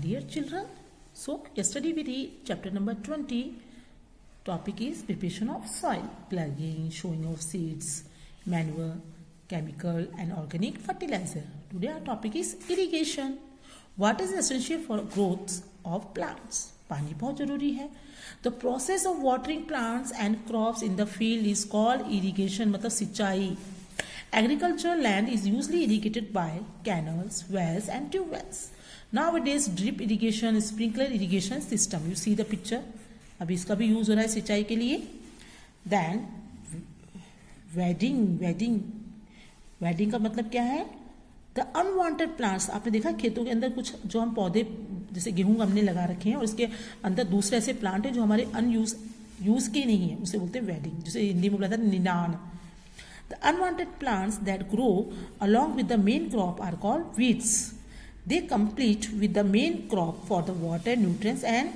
dear children, so yesterday we read chapter number 20. Topic is preparation of soil, plugging, showing of seeds, manure, chemical and organic fertilizer. Today our topic is irrigation. What is essential for growth of plants? पानी बहुत जरूरी है. The process of watering plants and crops in the field is called irrigation, मतलब सिंचाई. Agricultural land is usually irrigated by canals, wells and tube wells. Nowadays drip irrigation, sprinkler irrigation system. You see the picture. अभी इसका भी use हो रहा है सिंचाई के लिए. Then वेडिंग का मतलब क्या है? The unwanted plants. आपने देखा खेतों के अंदर कुछ जो हम पौधे जैसे गेहूं हमने लगा रखे हैं और इसके अंदर दूसरे ऐसे प्लांट है जो हमारे यूज के नहीं है, उसे बोलते हैं वेडिंग, जिसे हिंदी में बोला था निनान. The unwanted plants that grow along with the main crop are called weeds. They compete with the main crop for the water, nutrients and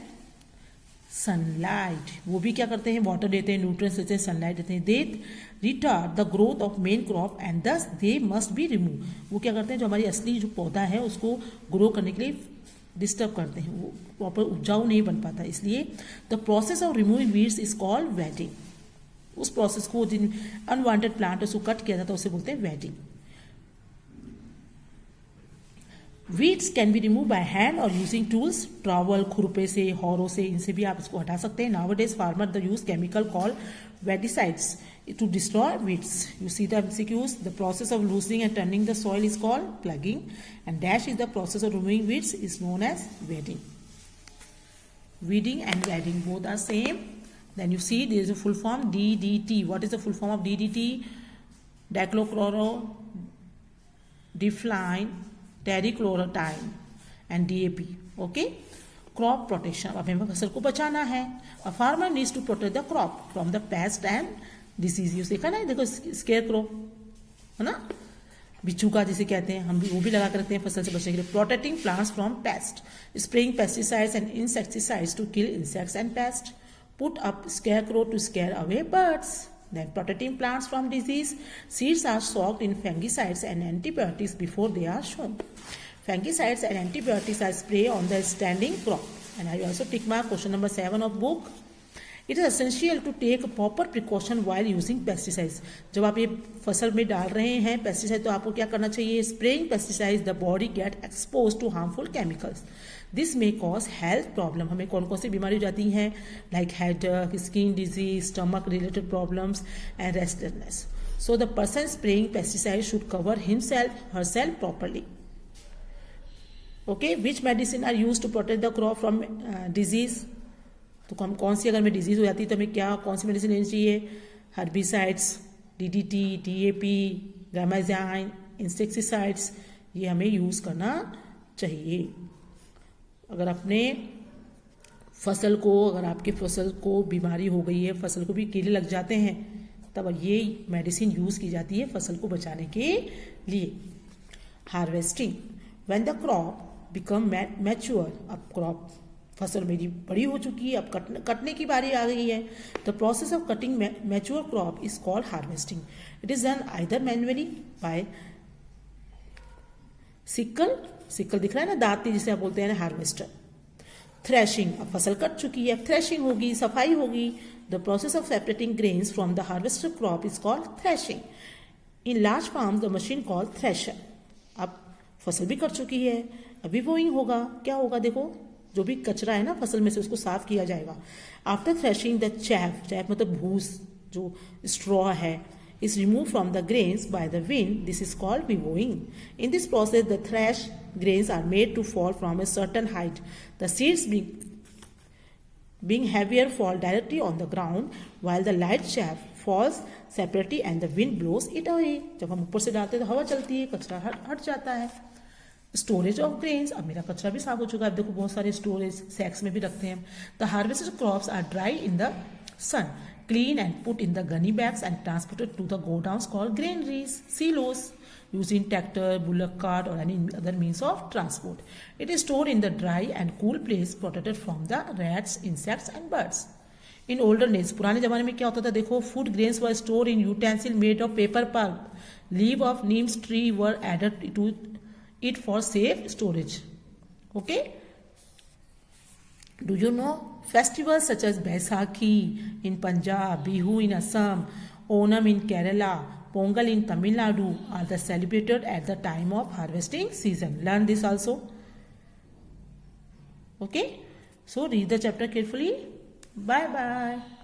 sunlight. वो भी क्या करते हैं? वाटर देते हैं, न्यूट्रिएंट्स देते हैं, सनलाइट देते हैं. They retard the growth of main crop and thus they must be remove. वो क्या करते हैं? जो हमारी असली जो पौधा है उसको ग्रो करने के लिए डिस्टर्ब करते हैं, वो प्रॉपर उपजाऊ नहीं बन पाता. इसलिए the process of removing weeds is called wedding. उस प्रोसेस को जिन अनवांटेड प्लांट उसको कट किया जाता है उसे बोलते हैं wedding. Weeds can be remove by hand और यूजिंग टूल्स. ट्रॉवल, खुरपे से, हौरों से, इनसे भी आप इसको हटा सकते हैं. Nowadays farmer the use chemical called weedicides to destroy weeds. You see the MCQs. The process of loosening and turning the soil is called plugging, and dash is the process of removing weeds is known as weeding. Weeding and weeding both are same. Then you see there is a full form DDT. What is the full form of DDT? Dichlorochloro, Difline, Terichlorotine and DAP. Okay. Crop protection. अब हमें फसल को बचाना है. A farmer needs to protect the crop from the pest and disease. Use देखा ना, देखो square crow है ना, बिच्छू का जिसे कहते हैं, हम भी वो भी लगा कर रखते हैं फसल से बचने के लिए. Protecting plants from pest, spraying pesticides and insecticides to kill insects and pest. Put up scarecrow to scare away birds. Then protecting plants from disease, seeds are soaked in fungicides and antibiotics before they are sown. Fungicides and antibiotics are sprayed on the standing crop. And I also tick mark question number 7 of book. It is essential to take proper precaution while using pesticides. जब आप ये फसल में डाल रहे हैं pesticide तो आपको क्या करना चाहिए? Spraying pesticides, the body get exposed to harmful chemicals. This may cause health problem. हमें कौन कौन सी बीमारी हो जाती हैं? Like headache, skin disease, stomach related problems and restlessness. So the person spraying pesticides should cover herself properly. Okay, which medicine are used to protect the crop from disease? तो हम कौन सी, अगर हमें डिजीज हो जाती है तो हमें क्या कौन सी मेडिसिन लेनी चाहिए? हर्बिसाइड्स, DDT, DAP, ग्रामाजाइन, इंसेक्टिसाइड्स, ये हमें यूज करना चाहिए. अगर अपने फसल को, अगर आपके फसल को बीमारी हो गई है, फसल को भी कीड़े लग जाते हैं, तब ये मेडिसिन यूज की जाती है फसल को बचाने के लिए. Harvesting, when the crop become mature. अब क्रॉप फसल मेरी बड़ी हो चुकी है, अब कटने की बारी आ गई है. The process of cutting mature crop is called harvesting. It is done either manually by sickle दिख रहा है ना, दांती जिसे आप बोलते हैं, हार्वेस्टर. थ्रेशिंग, अब फसल कट चुकी है, अब थ्रेशिंग होगी, सफाई होगी. The process of separating grains from the harvested crop is called threshing. In large farms the machine called thresher. अब फसल भी कट चुकी है, अभी वोइंग होगा. क्या होगा? देखो, जो भी कचरा है ना फसल में से उसको साफ किया जाएगा. आफ्टर थ्रेशिंग द चैफ मतलब भूस, जो स्ट्रॉ है, is removed from the grains by the wind. This is called winnowing. In this process, the threshed grains are made to fall from a certain height. The seeds being heavier fall directly on the ground, while the light chaff falls separately and the wind blows it away. जब हम ऊपर से डालते हैं तो हवा चलती है, कचरा हट जाता है. स्टोरेज ऑफ ग्रेन्स, अब मेरा कचरा भी साफ हो चुका है. देखो बहुत सारे स्टोरेज सैक्स में भी रखते हैं. The harvested crops are dry in the sun, clean and put in the gunny bags and transported to the godowns called granaries, silos, using tractor, bullock cart or any other means of transport. It is stored in the dry and cool place, protected from the rats, insects and birds. In older days, पुराने जमाने में क्या होता था? देखो, food grains were stored in utensil made of paper pulp. Leaf of neem tree were added to it for safe storage. Okay. Do you know festivals such as Baisakhi in Punjab, Bihu in Assam, Onam in Kerala, Pongal in Tamil Nadu are the celebrated at the time of harvesting season. Learn this also. Okay, so read the chapter carefully. Bye bye.